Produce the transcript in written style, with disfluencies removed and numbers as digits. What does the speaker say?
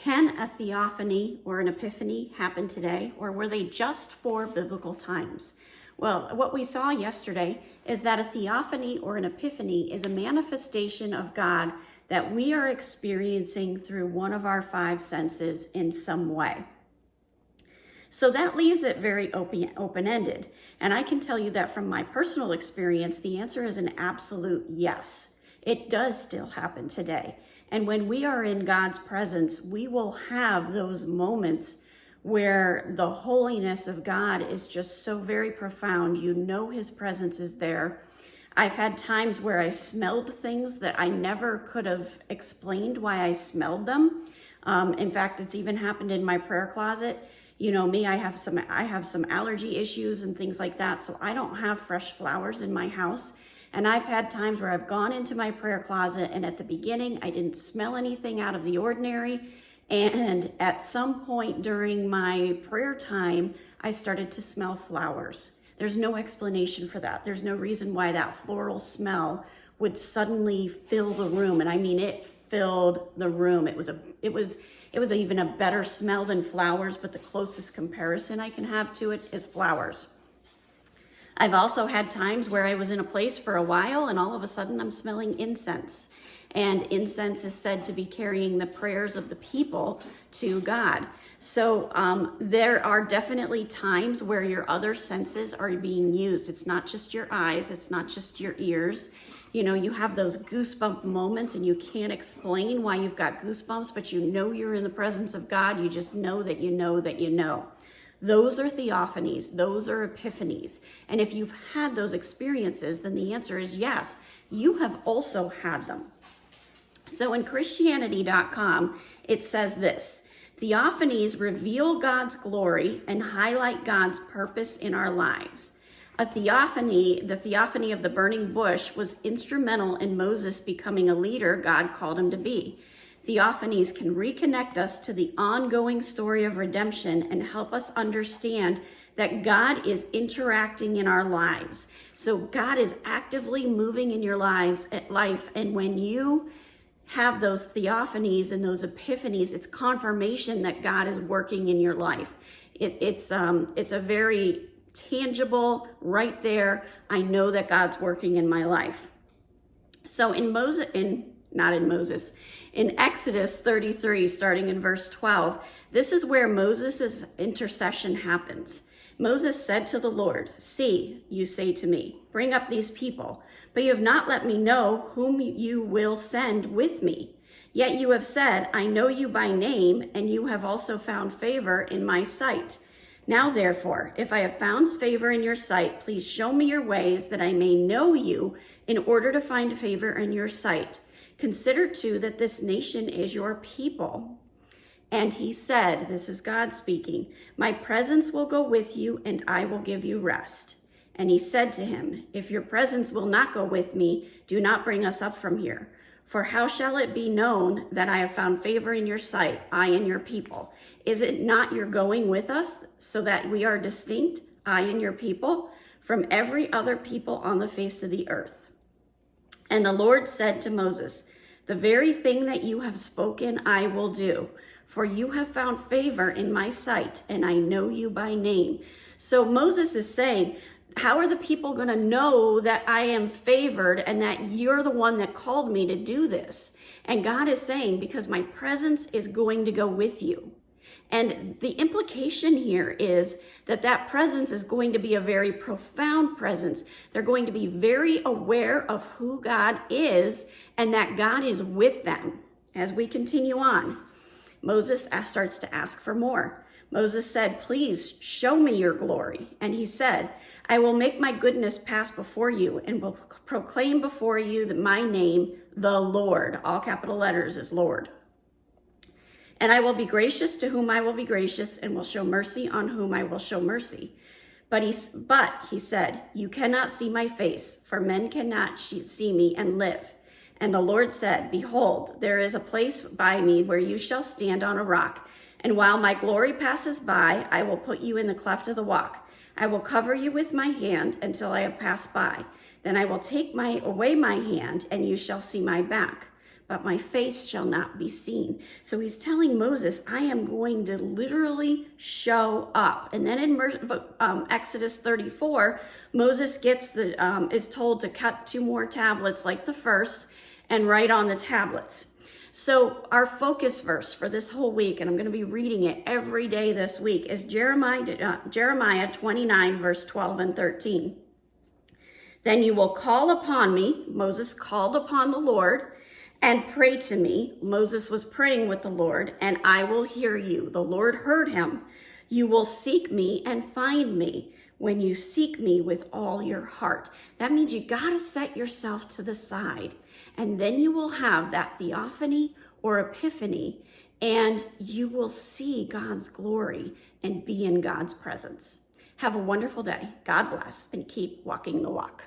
Can a theophany or an epiphany happen today, or were they just for biblical times? Well, what we saw yesterday is that a theophany or an epiphany is a manifestation of God that we are experiencing through one of our five senses in some way. So that leaves it very open-ended. And I can tell you that from my personal experience, the answer is an absolute yes. It does still happen today. And when we are in God's presence, we will have those moments where the holiness of God is just so very profound. You know his presence is there. I've had times where I smelled things that I never could have explained why I smelled them. In fact, it's even happened in my prayer closet. You know me, I have some allergy issues and things like that, so I don't have fresh flowers in my house. And I've had times where I've gone into my prayer closet and at the beginning, I didn't smell anything out of the ordinary. And at some point during my prayer time, I started to smell flowers. There's no explanation for that. There's no reason why that floral smell would suddenly fill the room. And I mean, it filled the room. It was even a better smell than flowers, but the closest comparison I can have to it is flowers. I've also had times where I was in a place for a while and all of a sudden I'm smelling incense. And incense is said to be carrying the prayers of the people to God. So there are definitely times where your other senses are being used. It's not just your eyes, it's not just your ears. You know, you have those goosebump moments and you can't explain why you've got goosebumps, but you know you're in the presence of God. You just know that you know that you know. Those are theophanies. Those are epiphanies. And if you've had those experiences, then the answer is yes. You have also had them. So in Christianity.com, it says this: theophanies reveal God's glory and highlight God's purpose in our lives. A theophany, the theophany of the burning bush, was instrumental in Moses becoming a leader God called him to be. Theophanies can reconnect us to the ongoing story of redemption and help us understand that God is interacting in our lives. So God is actively moving in your life, and when you have those theophanies and those epiphanies, it's confirmation that God is working in your life. It's a very tangible, right there, I know that God's working in my life. So in Exodus 33, starting in verse 12, this is where Moses' intercession happens. Moses said to the Lord, "See, you say to me, bring up these people, but you have not let me know whom you will send with me. Yet you have said, I know you by name, and you have also found favor in my sight. Now, therefore, if I have found favor in your sight, please show me your ways that I may know you in order to find favor in your sight. Consider too that this nation is your people." And he said, this is God speaking, "My presence will go with you and I will give you rest." And he said to him, "If your presence will not go with me, do not bring us up from here. For how shall it be known that I have found favor in your sight, I and your people? Is it not your going with us so that we are distinct, I and your people, from every other people on the face of the earth?" And the Lord said to Moses, "The very thing that you have spoken I will do, for you have found favor in my sight, and I know you by name." So Moses is saying, how are the people going to know that I am favored and that you're the one that called me to do this? And God is saying, because my presence is going to go with you. And the implication here is that that presence is going to be a very profound presence. They're going to be very aware of who God is and that God is with them. As we continue on, Moses starts to ask for more. Moses said, "Please show me your glory." And he said, "I will make my goodness pass before you and will proclaim before you that my name, the Lord," all capital letters is Lord. "And I will be gracious to whom I will be gracious and will show mercy on whom I will show mercy. But he said, you cannot see my face, for men cannot see me and live." And the Lord said, "Behold, there is a place by me where you shall stand on a rock. And while my glory passes by, I will put you in the cleft of the rock. I will cover you with my hand until I have passed by. Then I will take away my hand, and you shall see my back. but my face shall not be seen. So he's telling Moses, I am going to literally show up. And then in Exodus 34, Moses is told to cut 2 more tablets like the first and write on the tablets. So our focus verse for this whole week, and I'm going to be reading it every day this week, is Jeremiah 29, verse 12 and 13. Then you will call upon me, Moses called upon the Lord, and pray to me. Moses was praying with the Lord, and I will hear you. The Lord heard him. You will seek me and find me when you seek me with all your heart. That means you got to set yourself to the side. And then you will have that theophany or epiphany, and you will see God's glory and be in God's presence. Have a wonderful day. God bless, and keep walking the walk.